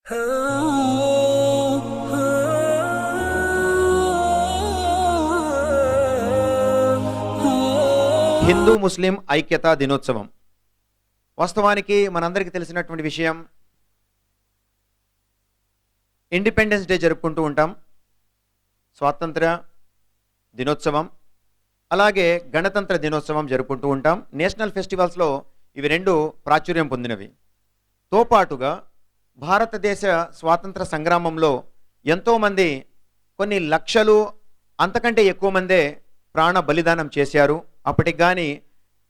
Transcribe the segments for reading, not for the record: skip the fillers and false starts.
హిందూ ముస్లిం ఐక్యతా దినోత్సవం వాస్తవానికి మనందరికీ తెలిసినటువంటి విషయం. ఇండిపెండెన్స్ డే జరుపుకుంటూ ఉంటాం, స్వాతంత్ర దినోత్సవం, అలాగే గణతంత్ర దినోత్సవం జరుపుకుంటూ ఉంటాం. నేషనల్ ఫెస్టివల్స్లో ఇవి రెండు ప్రాచుర్యం పొందినవి. తోపాటుగా భారతదేశ స్వాతంత్ర సంగ్రామంలో ఎంతోమంది, కొన్ని లక్షలు అంతకంటే ఎక్కువ మందే ప్రాణ బలిదానం చేశారు. అప్పటికి కానీ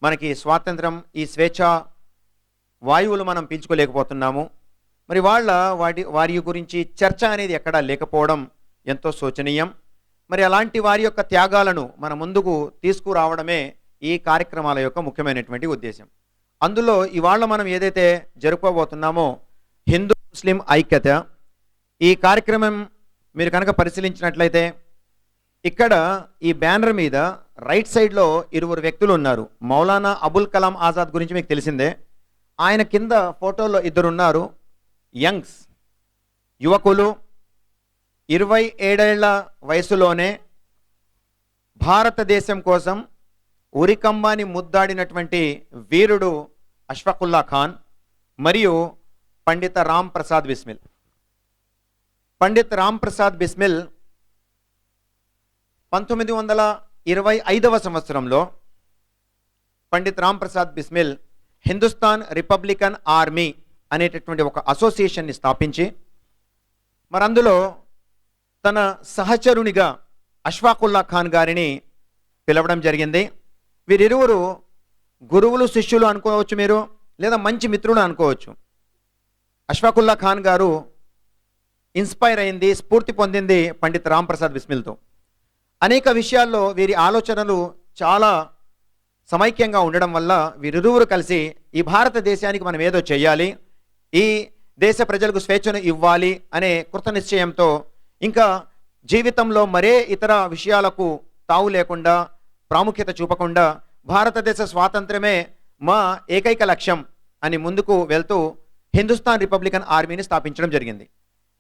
మనకి స్వాతంత్రం, ఈ స్వేచ్ఛ వాయువులు మనం పీల్చుకోలేకపోతున్నాము. మరి వారి గురించి చర్చ అనేది ఎక్కడా లేకపోవడం ఎంతో శోచనీయం. మరి అలాంటి వారి యొక్క త్యాగాలను మన ముందుకు తీసుకురావడమే ఈ కార్యక్రమాల యొక్క ముఖ్యమైనటువంటి ఉద్దేశం. అందులో ఇవాళ మనం ఏదైతే జరుపుకోబోతున్నామో హిందూ ముస్లిం ఐక్యత, ఈ కార్యక్రమం మీరు కనుక పరిశీలించినట్లయితే ఇక్కడ ఈ బ్యానర్ మీద రైట్ సైడ్లో 2 వ్యక్తులు ఉన్నారు. మౌలానా అబుల్ కలాం ఆజాద్ గురించి మీకు తెలిసిందే. ఆయన కింద ఫోటోలో 2 ఉన్నారు, యంగ్స్, యువకులు. 27 ఏళ్ల వయసులోనే భారతదేశం కోసం ఉరికంబాని ముద్దాడినటువంటి వీరుడు అష్ఫాకుల్లా ఖాన్ మరియు పండిత రామ్ ప్రసాద్ బిస్మిల్. పండిత్ రామ్ ప్రసాద్ బిస్మిల్ 1925వ సంవత్సరంలో పండిత్ రామ్ ప్రసాద్ బిస్మిల్ హిందుస్థాన్ రిపబ్లికన్ ఆర్మీ అనేటటువంటి ఒక అసోసియేషన్ని స్థాపించి అందులో తన సహచరునిగా అష్ఫాకుల్లా ఖాన్ గారిని పిలవడం జరిగింది. వీరిరువురు గురువులు శిష్యులు అనుకోవచ్చు మీరు, లేదా మంచి మిత్రులు అనుకోవచ్చు. అష్ఫాకుల్లా ఖాన్ గారు ఇన్స్పైర్ అయింది, స్ఫూర్తి పొందింది పండిత్ రామ్ ప్రసాద్ బిస్మిల్తో. అనేక విషయాల్లో వీరి ఆలోచనలు చాలా సమైక్యంగా ఉండడం వల్ల వీరిరువురు కలిసి ఈ భారతదేశానికి మనం ఏదో చేయాలి, ఈ దేశ ప్రజలకు స్వేచ్ఛను ఇవ్వాలి అనే కృత నిశ్చయంతో, ఇంకా జీవితంలో మరే ఇతర విషయాలకు తావు లేకుండా, ప్రాముఖ్యత చూపకుండా భారతదేశ స్వాతంత్రమే మా ఏకైక లక్ష్యం అని ముందుకు వెళ్తూ హిందుస్థాన్ రిపబ్లికన్ ఆర్మీని స్థాపించడం జరిగింది.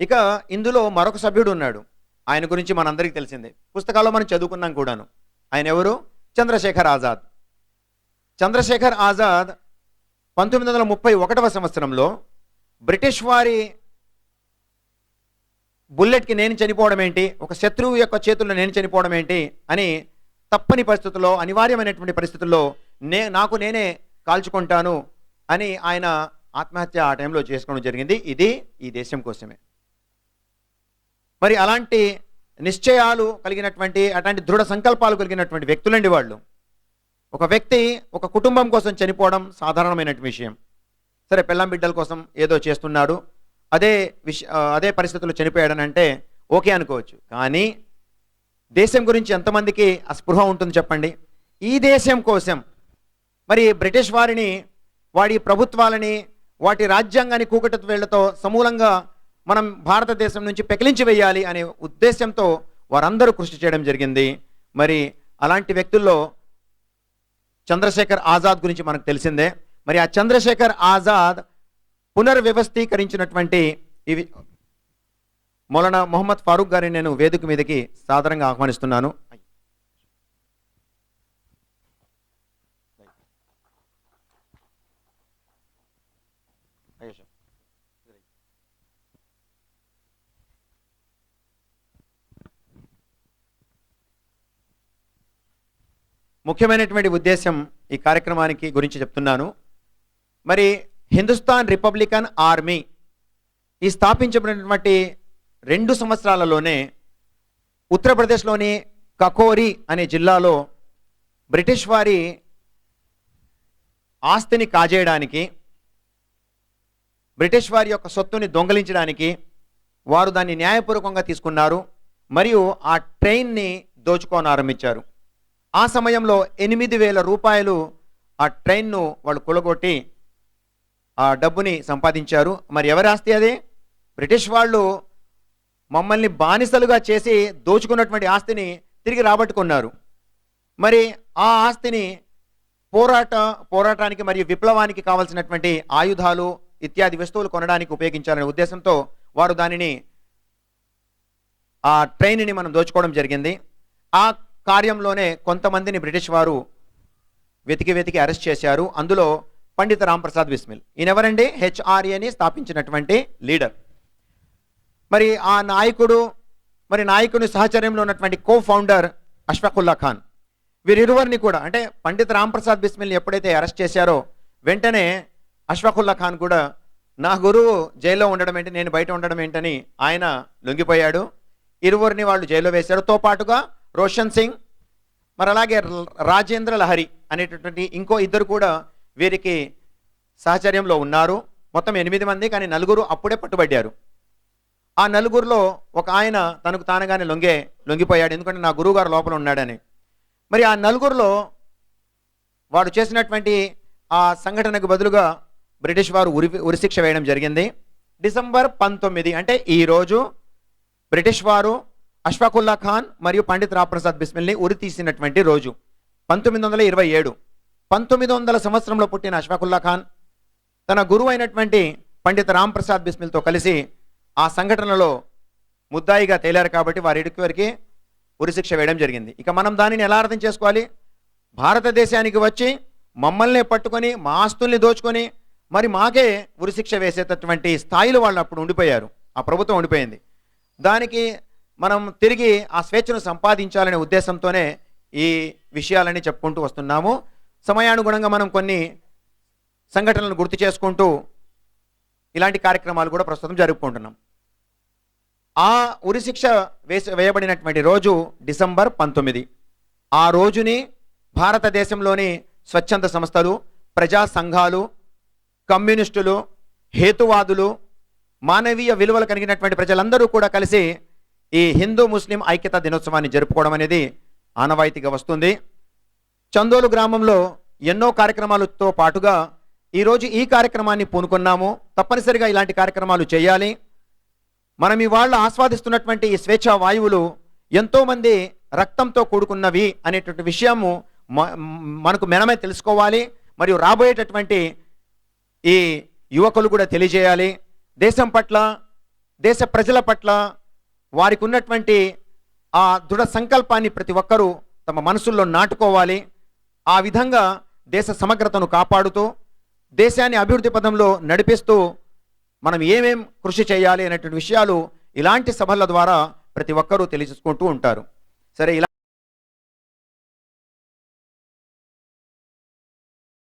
ఇక ఇందులో మరొక సభ్యుడు ఉన్నాడు, ఆయన గురించి మనందరికీ తెలిసిందే, పుస్తకాల్లో మనం చదువుకున్నాం కూడాను. ఆయన ఎవరు? చంద్రశేఖర్ ఆజాద్. చంద్రశేఖర్ ఆజాద్ 1931వ సంవత్సరంలో బ్రిటిష్ వారి బుల్లెట్కి నేను చనిపోవడం ఏంటి, ఒక శత్రువు యొక్క చేతుల్లో నేను చనిపోవడం ఏంటి అని తప్పని పరిస్థితుల్లో, అనివార్యమైనటువంటి పరిస్థితుల్లో నాకు నేనే కాల్చుకుంటాను అని ఆయన ఆత్మహత్య ఆ టైంలో చేసుకోవడం జరిగింది. ఇది ఈ దేశం కోసమే. మరి అలాంటి నిశ్చయాలు కలిగినటువంటి, అట్లాంటి దృఢ సంకల్పాలు కలిగినటువంటి వ్యక్తులండి వాళ్ళు. ఒక వ్యక్తి ఒక కుటుంబం కోసం చనిపోవడం సాధారణమైనటువంటి విషయం. సరే, పెళ్ళాం బిడ్డల కోసం ఏదో చేస్తున్నాడు, అదే పరిస్థితుల్లో చనిపోయాడనంటే ఓకే అనుకోవచ్చు. కానీ దేశం గురించి ఎంతమందికి అస్పృహ ఉంటుంది చెప్పండి? ఈ దేశం కోసం మరి బ్రిటిష్ వారిని, వాడి ప్రభుత్వాలని, వాటి రాజ్యాంగాన్ని కూకటి వేళ్లతో సమూలంగా మనం భారతదేశం నుంచి పెకిలించి వేయాలి అనే ఉద్దేశంతో వారందరూ కృషి చేయడం జరిగింది. మరి అలాంటి వ్యక్తుల్లో చంద్రశేఖర్ ఆజాద్ గురించి మనకు తెలిసిందే. మరి ఆ చంద్రశేఖర్ ఆజాద్ పునర్వ్యవస్థీకరించినటువంటి ఇవి మౌలానా మొహమ్మద్ ఫారూక్ గారిని నేను వేదిక మీదకి సాదరంగా ఆహ్వానిస్తున్నాను. ముఖ్యమైనటువంటి ఉద్దేశం ఈ కార్యక్రమానికి గురించి చెప్తున్నాను. మరి హిందుస్థాన్ రిపబ్లికన్ ఆర్మీ ఈ స్థాపించబడినటువంటి 2 సంవత్సరాలలోనే ఉత్తరప్రదేశ్లోని కకోరి అనే జిల్లాలో బ్రిటిష్ వారి ఆస్తిని కాజేయడానికి, బ్రిటిష్ వారి యొక్క సొత్తుని దొంగలించడానికి వారు దాన్ని న్యాయపూర్వకంగా తీసుకున్నారు. మరియు ఆ ట్రైన్ని దోచుకోనారంభించారు. ఆ సమయంలో 8,000 రూపాయలు ఆ ట్రైన్ను వాళ్ళు కూలగొట్టి ఆ డబ్బుని సంపాదించారు. మరి ఎవరి ఆస్తి అది? బ్రిటిష్ వాళ్ళు మమ్మల్ని బానిసలుగా చేసి దోచుకున్నటువంటి ఆస్తిని తిరిగి రాబట్టుకున్నారు. మరి ఆ ఆస్తిని పోరాటానికి మరియు విప్లవానికి కావాల్సినటువంటి ఆయుధాలు ఇత్యాది వస్తువులు కొనడానికి ఉపయోగించాలనే ఉద్దేశంతో వారు దానిని ఆ ట్రైన్ని మనం దోచుకోవడం జరిగింది. ఆ కార్యంలోనే కొంతమందిని బ్రిటిష్ వారు వెతికి అరెస్ట్ చేశారు. అందులో పండిత రాంప్రసాద్ బిస్మిల్. ఈయన ఎవరండి? హెచ్ఆర్ఏని స్థాపించినటువంటి లీడర్. మరి ఆ నాయకుడు, మరి నాయకుని సహచర్యంలో ఉన్నటువంటి కో ఫౌండర్ అష్ఫాకుల్లా ఖాన్. వీరిరువురిని కూడా, అంటే పండిత రాంప్రసాద్ బిస్మిల్ని ఎప్పుడైతే అరెస్ట్ చేశారో వెంటనే అష్ఫాకుల్లా ఖాన్ కూడా నా గురువు జైల్లో ఉండడం ఏంటి, నేను బయట ఉండడం ఏంటని ఆయన లొంగిపోయాడు. ఇరువురిని వాళ్ళు జైల్లో వేశారు. తో పాటుగా రోషన్ సింగ్, మరి అలాగే రాజేంద్ర లహరి అనేటటువంటి ఇంకో ఇద్దరు కూడా వీరికి సహచర్యంలో ఉన్నారు. మొత్తం 8 మంది, కానీ 4 అప్పుడే పట్టుబడ్డారు. ఆ 4లో ఒక ఆయన తనకు తానుగానే లొంగిపోయాడు, ఎందుకంటే నా గురువు గారు లోపల ఉన్నాడని. మరి ఆ 4లో వాడు చేసినటువంటి ఆ సంఘటనకు బదులుగా బ్రిటిష్ వారు ఉరిశిక్ష వేయడం జరిగింది. డిసెంబర్ 19, అంటే ఈరోజు బ్రిటిష్ వారు అష్ఫాకుల్లా ఖాన్ మరియు పండిత్ రాంప్రసాద్ బిస్మిల్ని ఉరి తీసినటువంటి రోజు 1927. 1900 సంవత్సరంలో పుట్టిన అష్ఫాకుల్లా ఖాన్ తన గురువు అయినటువంటి పండిత రాంప్రసాద్ బిస్మిల్తో కలిసి ఆ సంఘటనలో ముద్దాయిగా తేలారు. కాబట్టి వారికి ఉరిశిక్ష వేయడం జరిగింది. ఇక మనం దానిని ఎలా అర్థం చేసుకోవాలి? భారతదేశానికి వచ్చి మమ్మల్ని పట్టుకొని మా ఆస్తుల్ని దోచుకొని మరి మాకే ఉరిశిక్ష వేసేటటువంటి స్థాయిలో వాళ్ళు అప్పుడు ఉండిపోయారు. ఆ ప్రభుత్వం ఉండిపోయింది. దానికి మనం తిరిగి ఆ స్వేచ్ఛను సంపాదించాలనే ఉద్దేశంతోనే ఈ విషయాలని చెప్పుకుంటూ వస్తున్నాము. సమయానుగుణంగా మనం కొన్ని సంఘటనలను గుర్తు చేసుకుంటూ ఇలాంటి కార్యక్రమాలు కూడా ప్రస్తుతం జరుపుకుంటున్నాం. ఆ ఉరిశిక్ష వేయబడినటువంటి రోజు డిసెంబర్ 19. ఆ రోజుని భారతదేశంలోని స్వచ్ఛంద సంస్థలు, ప్రజా సంఘాలు, కమ్యూనిస్టులు, హేతువాదులు, మానవీయ విలువలు కలిగినటువంటి ప్రజలందరూ కూడా కలిసి ఈ హిందూ ముస్లిం ఐక్యతా దినోత్సవాన్ని జరుపుకోవడం అనేది ఆనవాయితీగా వస్తుంది. చందోలు గ్రామంలో ఎన్నో కార్యక్రమాలతో పాటుగా ఈరోజు ఈ కార్యక్రమాన్ని పూనుకున్నాము. తప్పనిసరిగా ఇలాంటి కార్యక్రమాలు చేయాలి. మనం ఇవాళ ఆస్వాదిస్తున్నటువంటి ఈ స్వేచ్ఛా వాయువులు ఎంతోమంది రక్తంతో కూడుకున్నవి అనేటువంటి విషయము మనకు మనమే తెలుసుకోవాలి. మరియు రాబోయేటటువంటి ఈ యువకులు కూడా తెలియజేయాలి. దేశం పట్ల, దేశ ప్రజల పట్ల వారికి ఉన్నటువంటి ఆ దృఢ సంకల్పాన్ని ప్రతి ఒక్కరూ తమ మనసుల్లో నాటుకోవాలి. ఆ విధంగా దేశ సమగ్రతను కాపాడుతూ దేశాన్ని అభివృద్ధి పదంలో నడిపిస్తూ మనం ఏమేం కృషి చేయాలి అనేటువంటి విషయాలు ఇలాంటి సభల ద్వారా ప్రతి ఒక్కరూ తెలియజేసుకుంటూ ఉంటారు. సరే, ఇలా